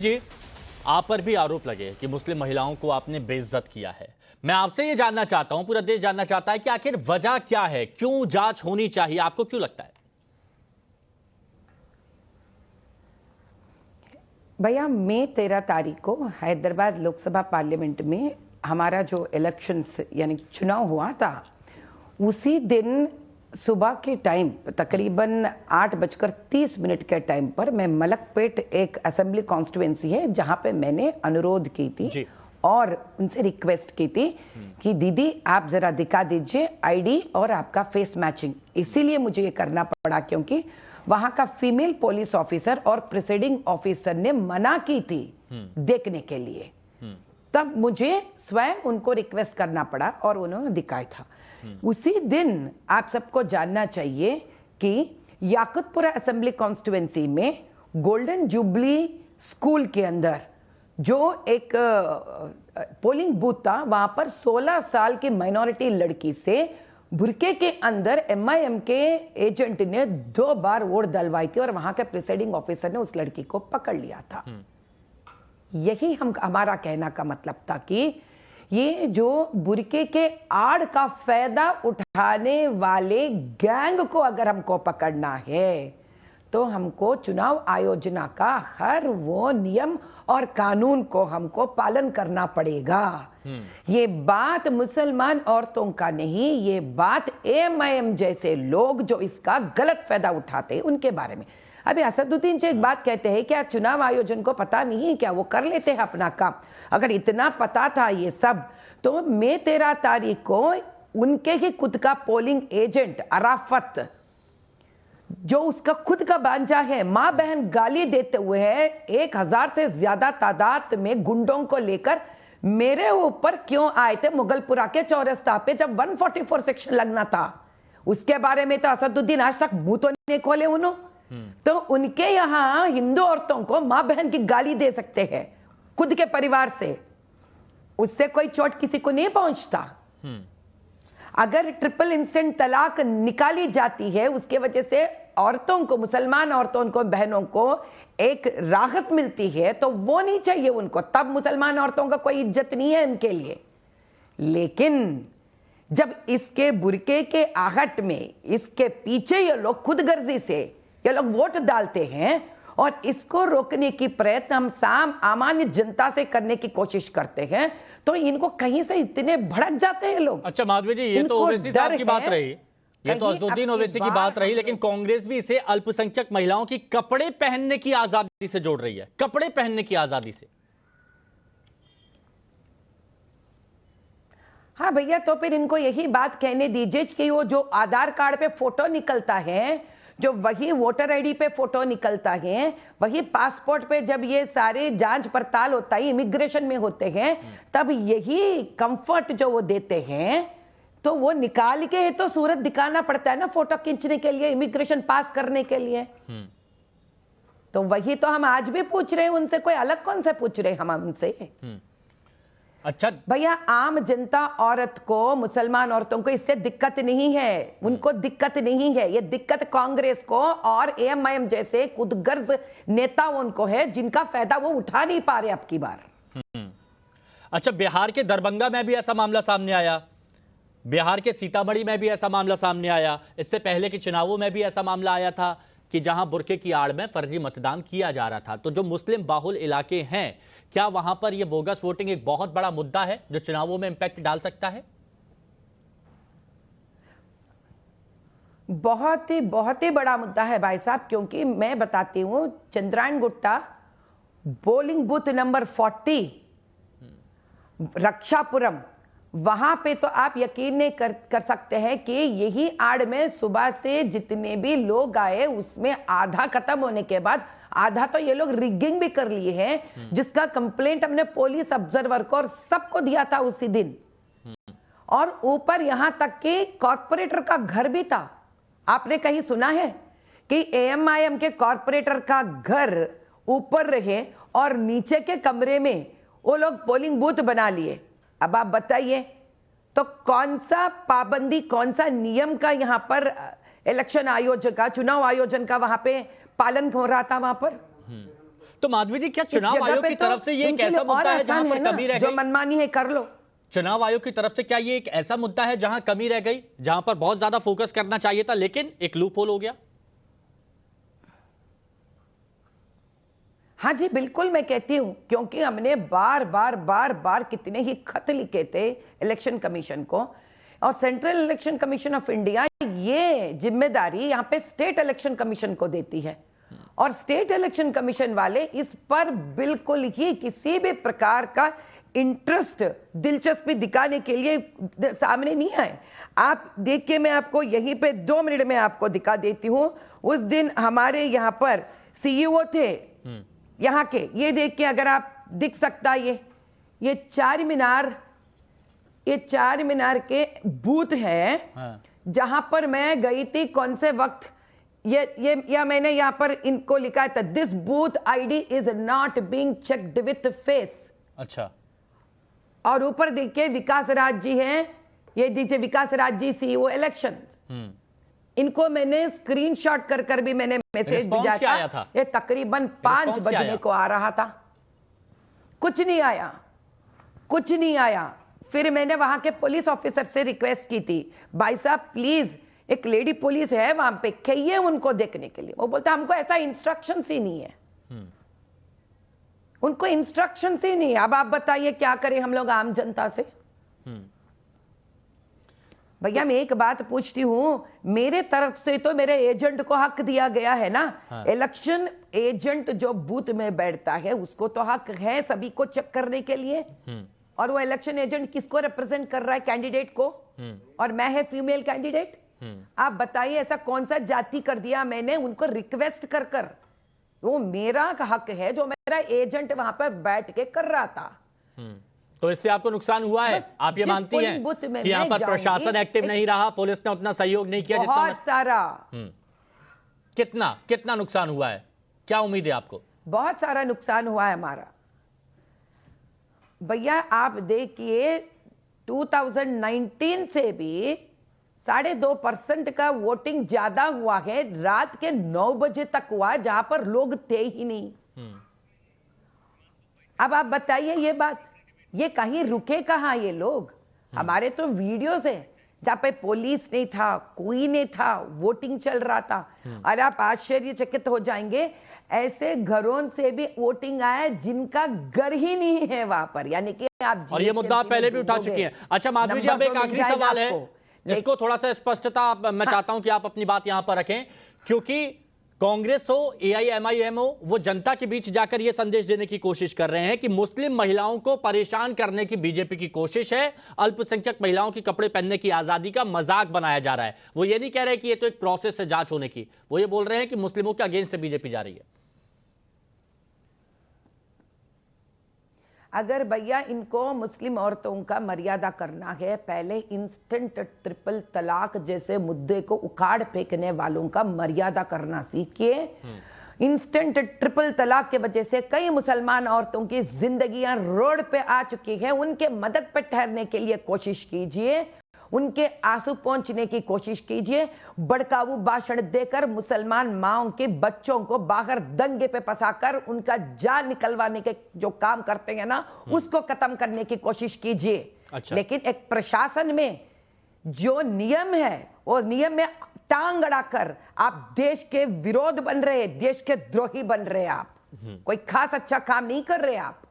जी, आप पर भी आरोप लगे कि मुस्लिम महिलाओं को आपने बेइज्जत किया है। मैं आपसे ये जानना चाहता हूं, पूरा देश जानना चाहता है कि आखिर वजह क्या है, क्यों जांच होनी चाहिए, आपको क्यों लगता है? भैया, मई 13 तारीख को हैदराबाद लोकसभा पार्लियामेंट में हमारा जो इलेक्शंस यानी चुनाव हुआ था, उसी दिन सुबह के टाइम तकरीबन 8:30 के टाइम पर मैं मलकपेट एक असेंबली कॉन्स्टिट्यूएंसी है जहां पे मैंने अनुरोध की थी और उनसे रिक्वेस्ट की थी कि दीदी आप जरा दिखा दीजिए आईडी और आपका फेस मैचिंग। इसीलिए मुझे ये करना पड़ा क्योंकि वहां का फीमेल पुलिस ऑफिसर और प्रिसाइडिंग ऑफिसर ने मना की थी देखने के लिए। तब मुझे स्वयं उनको रिक्वेस्ट करना पड़ा और उन्होंने दिखाया था। उसी दिन आप सबको जानना चाहिए कि याकुतपुरा असेंबली कॉन्स्टिट्यूएंसी में गोल्डन जुबली स्कूल के अंदर जो एक पोलिंग बूथ था, वहां पर 16 साल की माइनॉरिटी लड़की से बुरके के अंदर एमआईएम के एजेंट ने 2 बार वोट डलवाई थी और वहां के प्रिसाइडिंग ऑफिसर ने उस लड़की को पकड़ लिया था। यही हमारा कहना का मतलब था कि ये जो बुरके के आड़ का फायदा उठाने वाले गैंग को अगर हमको पकड़ना है तो हमको चुनाव आयोजना का हर वो नियम और कानून को हमको पालन करना पड़ेगा। ये बात मुसलमान औरतों का नहीं, ये बात एमआईएम जैसे लोग जो इसका गलत फायदा उठाते हैं उनके बारे में। अभी असदुद्दीन जी एक बात कहते हैं, क्या चुनाव आयोजन को पता नहीं है क्या? वो कर लेते हैं अपना काम। अगर इतना पता था ये सब तो मई 13 तारीख को उनके ही खुद का पोलिंग एजेंट अराफत, जो उसका खुद का बांजा है, मां बहन गाली देते हुए है 1000 से ज्यादा तादाद में गुंडों को लेकर मेरे ऊपर क्यों आए थे मुगलपुरा के चौरस्ता पे जब 144 सेक्शन लगना था। उसके बारे में तो असदुद्दीन आज तक मुंह तो नहीं खोले उन्होंने। तो उनके यहां हिंदू औरतों को मां बहन की गाली दे सकते हैं खुद के परिवार से, उससे कोई चोट किसी को नहीं पहुंचता। अगर ट्रिपल इंस्टेंट तलाक निकाली जाती है उसके वजह से औरतों को, मुसलमान औरतों को, बहनों को एक राहत मिलती है तो वो नहीं चाहिए उनको, तब मुसलमान औरतों का कोई इज्जत नहीं है इनके लिए। लेकिन जब इसके बुरके के आहट में इसके पीछे ये लोग खुद गर्जी से ये लोग वोट डालते हैं और इसको रोकने की प्रयत्न हम सामान्य जनता से करने की कोशिश करते हैं तो इनको कहीं से इतने भड़क जाते हैं लोग। अच्छा माधवी जी, ये तो ओवैसी साहब की बात रही, ये तो असदुद्दीन ओवैसी की बात रही, लेकिन कांग्रेस भी इसे अल्पसंख्यक महिलाओं की कपड़े पहनने की आजादी से जोड़ रही है, कपड़े पहनने की आजादी से। हाँ भैया, तो फिर इनको यही बात कहने दीजिए कि वो जो आधार कार्ड पे फोटो निकलता है, जो वही वोटर आईडी पे फोटो निकलता है, वही पासपोर्ट पे जब ये सारे जांच पड़ताल होता है, इमिग्रेशन में होते हैं, तब यही कंफर्ट जो वो देते हैं तो वो निकाल के तो सूरत दिखाना पड़ता है ना फोटो खींचने के लिए, इमिग्रेशन पास करने के लिए। तो वही तो हम आज भी पूछ रहे हैं उनसे, कोई अलग कौन से पूछ रहे हैं हम उनसे। अच्छा भैया, आम जनता औरत को, मुसलमान औरतों को इससे दिक्कत नहीं है, उनको दिक्कत नहीं है। ये दिक्कत कांग्रेस को और एमआईएम जैसे खुदगर्ज नेताओं को है जिनका फायदा वो उठा नहीं पा रहे अब की बार। अच्छा, बिहार के दरभंगा में भी ऐसा मामला सामने आया, बिहार के सीतामढ़ी में भी ऐसा मामला सामने आया, इससे पहले के चुनावों में भी ऐसा मामला आया था कि जहां बुरके की आड़ में फर्जी मतदान किया जा रहा था। तो जो मुस्लिम बाहुल इलाके हैं, क्या वहां पर यह बोगस वोटिंग एक बहुत बड़ा मुद्दा है जो चुनावों में इंपैक्ट डाल सकता है? बहुत ही बड़ा मुद्दा है भाई साहब, क्योंकि मैं बताती हूं, Chandrayan Gutta polling booth number 40 Rakshapuram, वहां पे तो आप यकीन नहीं कर सकते हैं कि यही आड़ में सुबह से जितने भी लोग आए उसमें आधा खत्म होने के बाद आधा तो ये लोग रिगिंग भी कर लिए हैं, जिसका कंप्लेंट हमने पुलिस ऑब्जर्वर को और सबको दिया था उसी दिन। और ऊपर यहां तक कि कॉर्पोरेटर का घर भी था। आपने कहीं सुना है कि एएमआईएम के कॉर्पोरेटर का घर ऊपर रहे और नीचे के कमरे में वो लोग पोलिंग बूथ बना लिए? अब आप बताइए, तो कौन सा पाबंदी, कौन सा नियम का यहां पर इलेक्शन आयोजन का, चुनाव आयोजन का वहां पे पालन हो रहा था वहां पर? तो माधवी जी, क्या इस चुनाव जगह आयोग पे की तो तरफ से ये एक उनके ऐसा लिए और मुद्दा है जहां आसान पर है ना, कमी रह जो गई? मनमानी है कर लो। चुनाव आयोग की तरफ से क्या ये एक ऐसा मुद्दा है जहां कमी रह गई, जहां पर बहुत ज्यादा फोकस करना चाहिए था लेकिन एक लूप होल हो गया? हाँ जी, बिल्कुल मैं कहती हूं, क्योंकि हमने बार बार कितने ही खत लिखे थे इलेक्शन कमीशन को, और central election commission of India ये जिम्मेदारी यहां पे स्टेट इलेक्शन कमीशन को देती है, और स्टेट इलेक्शन कमीशन वाले इस पर बिल्कुल ही किसी भी प्रकार का इंटरेस्ट, दिलचस्पी दिखाने के लिए सामने नहीं आए। आप देखिए, मैं आपको यहीं पे 2 मिनट में आपको दिखा देती हूं। उस दिन हमारे यहां पर सीईओ थे यहाँ के, ये देख के अगर आप दिख सकता, ये चार मीनार के बूथ है, हाँ। जहां पर मैं गई थी, कौन से वक्त, या मैंने यहां पर इनको लिखा था, this booth ID is not being checked with face. अच्छा। और ऊपर देखिए विकास राज जी हैं, ये दीजिए विकास राज जी, सीईओ इलेक्शन। इनको मैंने स्क्रीनशॉट कर भी मैंने मैसेज भेजा था। ये तकरीबन 5 बजने को आ रहा था, कुछ नहीं आया। फिर मैंने वहां के पुलिस ऑफिसर से रिक्वेस्ट की थी, भाई साहब प्लीज, एक लेडी पुलिस है वहां पे, कहिए उनको देखने के लिए। वो बोलता हमको ऐसा इंस्ट्रक्शन ही नहीं है, उनको इंस्ट्रक्शन ही नहीं है। अब आप बताइए क्या करें हम लोग आम जनता से? भैया मैं एक बात पूछती हूं, मेरे तरफ से तो मेरे एजेंट को हक दिया गया है ना। हाँ। इलेक्शन एजेंट जो बूथ में बैठता है उसको तो हक है सभी को चेक करने के लिए, और वो इलेक्शन एजेंट किसको रिप्रेजेंट कर रहा है? कैंडिडेट को, और मैं है फीमेल कैंडिडेट। आप बताइए ऐसा कौन सा जाति कर दिया मैंने उनको रिक्वेस्ट कर? वो मेरा हक है जो मेरा एजेंट वहां पर बैठ के कर रहा था। तो इससे आपको नुकसान हुआ है? आप ये मानती हैं कि यहाँ पर प्रशासन एक्टिव नहीं रहा, पुलिस ने उतना सहयोग नहीं किया जितना? बहुत सारा। कितना नुकसान हुआ है? क्या उम्मीद है आपको? बहुत सारा नुकसान हुआ है हमारा। भैया आप देखिए 2019 से भी 2.5% का वोटिंग ज्यादा हुआ है, रात के 9 बजे तक हुआ जहां पर लोग थे ही नहीं। अब आप बताइए ये बात, ये कहीं रुके कहां ये लोग? हमारे तो वीडियोस है जहां पे पुलिस नहीं था, कोई नहीं था, वोटिंग चल रहा था। और आप आश्चर्यचकित हो जाएंगे, ऐसे घरों से भी वोटिंग आया जिनका घर ही नहीं है वहां पर, यानी कि आप, और ये मुद्दा आप पहले भी उठा चुकी हैं। अच्छा माधवी जी, अब एक आखिरी सवाल है, इसको थोड़ा सा स्पष्टता मैं चाहता हूं कि आप अपनी बात यहां पर रखें, क्योंकि कांग्रेस हो, एआईएमआईएम हो, वो जनता के बीच जाकर यह संदेश देने की कोशिश कर रहे हैं कि मुस्लिम महिलाओं को परेशान करने की बीजेपी की कोशिश है, अल्पसंख्यक महिलाओं की कपड़े पहनने की आजादी का मजाक बनाया जा रहा है। वो ये नहीं कह रहे कि ये तो एक प्रोसेस है जांच होने की, वो ये बोल रहे हैं कि मुस्लिमों के अगेंस्ट बीजेपी जा रही है। अगर भैया इनको मुस्लिम औरतों का मर्यादा करना है, पहले इंस्टेंट ट्रिपल तलाक जैसे मुद्दे को उखाड़ फेंकने वालों का मर्यादा करना सीखिए। इंस्टेंट ट्रिपल तलाक के वजह से कई मुसलमान औरतों की जिंदगियां रोड पे आ चुकी है, उनके मदद पे ठहरने के लिए कोशिश कीजिए, उनके आंसू पहुंचने की कोशिश कीजिए। भड़काऊ भाषण देकर मुसलमान माओं के बच्चों को बाहर दंगे पे फंसाकर उनका जान निकलवाने के जो काम करते हैं ना, उसको खत्म करने की कोशिश कीजिए। अच्छा। लेकिन एक प्रशासन में जो नियम है, वो नियम में टांग अड़ाकर आप देश के विरोध बन रहे, देश के द्रोही बन रहे। आप कोई खास अच्छा काम नहीं कर रहे आप।